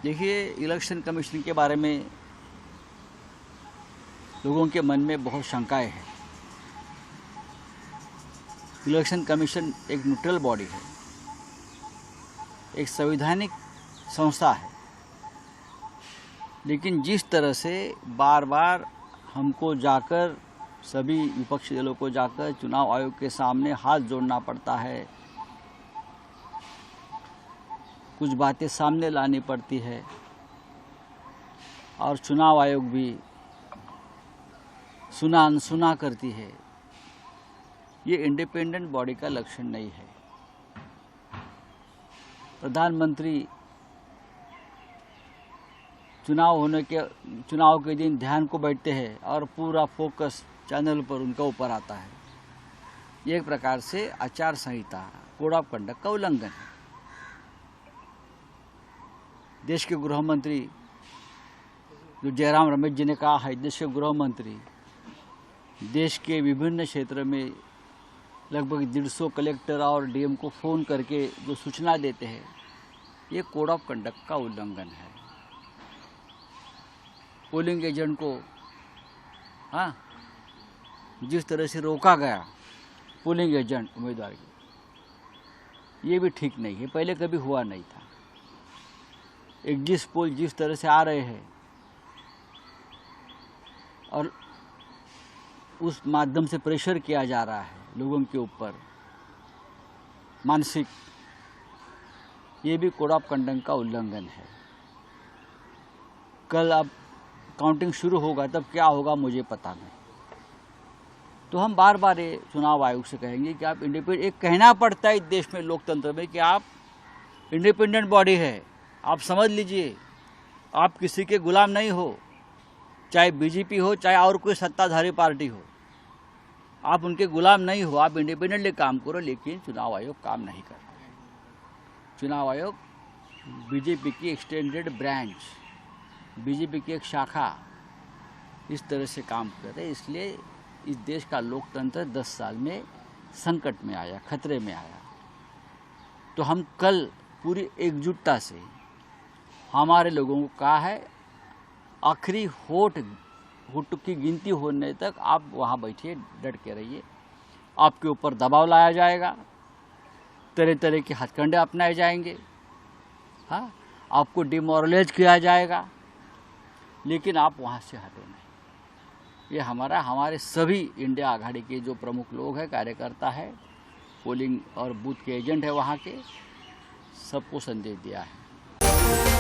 देखिए, election commission के बारे में लोगों के मन में बहुत शंकाएं हैं। इलेक्शन कमीशन एक न्यूट्रल बॉडी है, एक संवैधानिक संस्था है, लेकिन जिस तरह से बार बार हमको जाकर सभी विपक्षी दलों को जाकर चुनाव आयोग के सामने हाथ जोड़ना पड़ता है, कुछ बातें सामने लानी पड़ती है और चुनाव आयोग भी सुना अनसुना करती है, ये इंडिपेंडेंट बॉडी का लक्षण नहीं है। प्रधानमंत्री चुनाव के दिन ध्यान को बैठते हैं और पूरा फोकस चैनल पर उनका ऊपर आता है। ये एक प्रकार से आचार संहिता, कोड ऑफ कंडक्ट का उल्लंघन है। देश के गृह मंत्री जो जयराम रमेश जी ने कहा है, देश के गृह मंत्री देश के विभिन्न क्षेत्र में लगभग 150 कलेक्टर और डीएम को फ़ोन करके जो सूचना देते हैं, ये कोड ऑफ कंडक्ट का उल्लंघन है। पोलिंग एजेंट को जिस तरह से रोका गया पोलिंग एजेंट उम्मीदवार की, ये भी ठीक नहीं है, पहले कभी हुआ नहीं था। एग्जिट पोल जिस तरह से आ रहे हैं और उस माध्यम से प्रेशर किया जा रहा है लोगों के ऊपर मानसिक, ये भी कोड ऑफ कंडक्ट का उल्लंघन है। कल अब काउंटिंग शुरू होगा, तब क्या होगा मुझे पता नहीं। तो हम बार बार ये चुनाव आयोग से कहेंगे कि आप इंडिपेंडेंट, एक कहना पड़ता है इस देश में लोकतंत्र में कि आप इंडिपेंडेंट बॉडी है, आप समझ लीजिए, आप किसी के गुलाम नहीं हो, चाहे बीजेपी हो चाहे और कोई सत्ताधारी पार्टी हो, आप उनके गुलाम नहीं हो, आप इंडिपेंडेंटली काम करो। लेकिन चुनाव आयोग काम नहीं कर रहा है। चुनाव आयोग बीजेपी की एक्सटेंडेड ब्रांच, बीजेपी की एक शाखा इस तरह से काम कर रहे, इसलिए इस देश का लोकतंत्र 10 साल में संकट में आया, खतरे में आया। तो हम कल पूरी एकजुटता से हमारे लोगों को कहा है, आखिरी होठ की गिनती होने तक आप वहाँ बैठिए, डट के रहिए। आपके ऊपर दबाव लाया जाएगा, तरह तरह के हथकंडे अपनाए जाएंगे, आपको डिमोरलाइज किया जाएगा, लेकिन आप वहाँ से हटो नहीं। ये हमारे सभी इंडिया आघाड़ी के जो प्रमुख लोग हैं, कार्यकर्ता है, पोलिंग और बूथ के एजेंट है, वहाँ के सबको संदेश दिया है।